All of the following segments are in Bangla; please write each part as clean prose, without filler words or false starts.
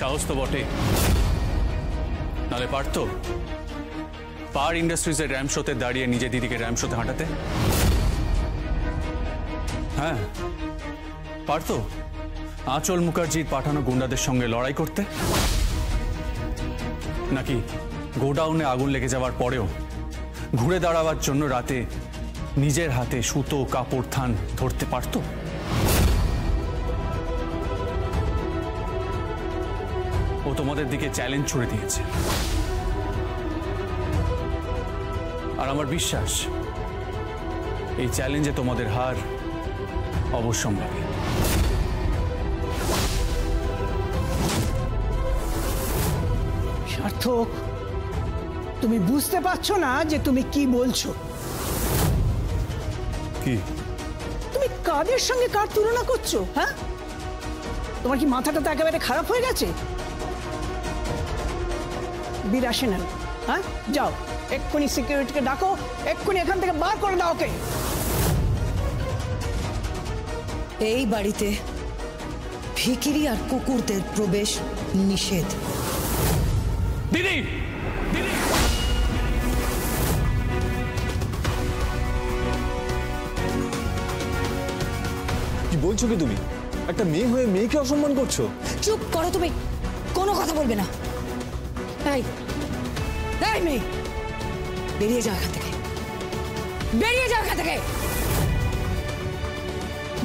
সাহস তো বটে, নালে পারতো পার ইন্ডাস্ট্রিজের র্যাম শোতে দাঁড়িয়ে নিজে দিদিকে র্যাম শোতে হাঁটাতে? হ্যাঁ পারতো আঁচল মুখার্জির পাঠানো গুন্ডাদের সঙ্গে লড়াই করতে, নাকি গোডাউনে আগুন লেগে যাওয়ার পরেও ঘুরে দাঁড়াবার জন্য রাতে নিজের হাতে সুতো কাপড় থান ধরতে পারতো? ও তোমাদের দিকে চ্যালেঞ্জ ছুড়ে দিয়েছে, আর আমার বিশ্বাস এই চ্যালেঞ্জে তোমাদের হার অবশ্যম্ভাবী। সার্থক, তুমি বুঝতে পারছো না যে তুমি কি বলছো? কি তুমি কাদের সঙ্গে কার তুলনা করছো? হ্যাঁ, তোমার কি মাথাটা তো একেবারে খারাপ হয়ে গেছে? বীর আসে না? হ্যাঁ, যাও এক্ষুনি সিকিউরিটিকে ডাকো, এক্ষুনি এখান থেকে বার করে দাও ওকে। এই বাড়িতে ভিখিরি আর কুকুরদের প্রবেশ নিষেধ। দিদি, দিদি কি বলছো কি তুমি? একটা মেয়ে হয়ে মেয়েকে অসম্মান করছো? চুপ করো তুমি, কোনো কথা বলবে না। এই এই মেয়ে, বেরিয়ে যাও এখান থেকে, বেরিয়ে যাও এখান থেকে।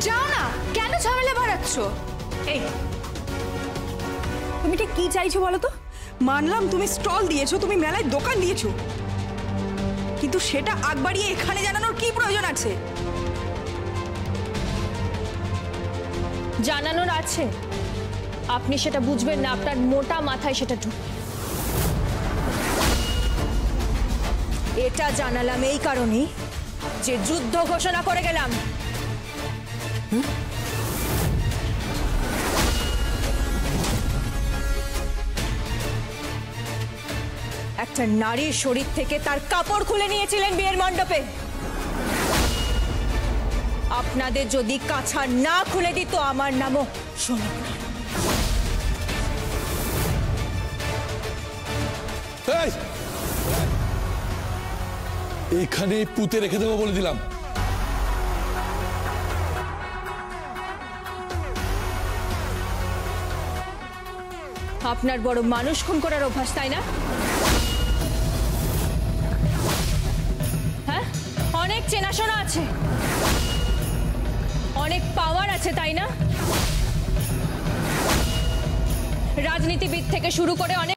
যাও না, কেন ঝামেলা বাড়াচ্ছ? এই তুমি ঠিক কি চাইছো বলো তো? মানলাম তুমি স্টল দিয়েছো, তুমি মেলায় দোকান দিয়েছো, কিন্তু সেটা আগ বাড়িয়ে এখানে জানানোর কি প্রয়োজন আছে? জানানোর আছে, আপনি সেটা বুঝবেন না, আপনার মোটা মাথায় সেটা ঢুকবে। এটা জানালাম এই কারণেই যে যুদ্ধ ঘোষণা করে গেলাম। একটা নারীর শরীর থেকে তার কাপড় খুলে নিয়েছিলেন বিয়ের মণ্ডপে। আপনাদের যদি কাছা না খুলে দিত আমার নামও শোনো। এখানে পুঁতে রেখে দেবো বলে দিলাম। আপনার বড় মানুষ খুন করার অভ্যাস, তাই না? হ্যাঁ, অনেক চেনাশোনা আছে, অনেক পাওয়ার আছে, তাই না? রাজনীতিবিদ থেকে শুরু করে অনেক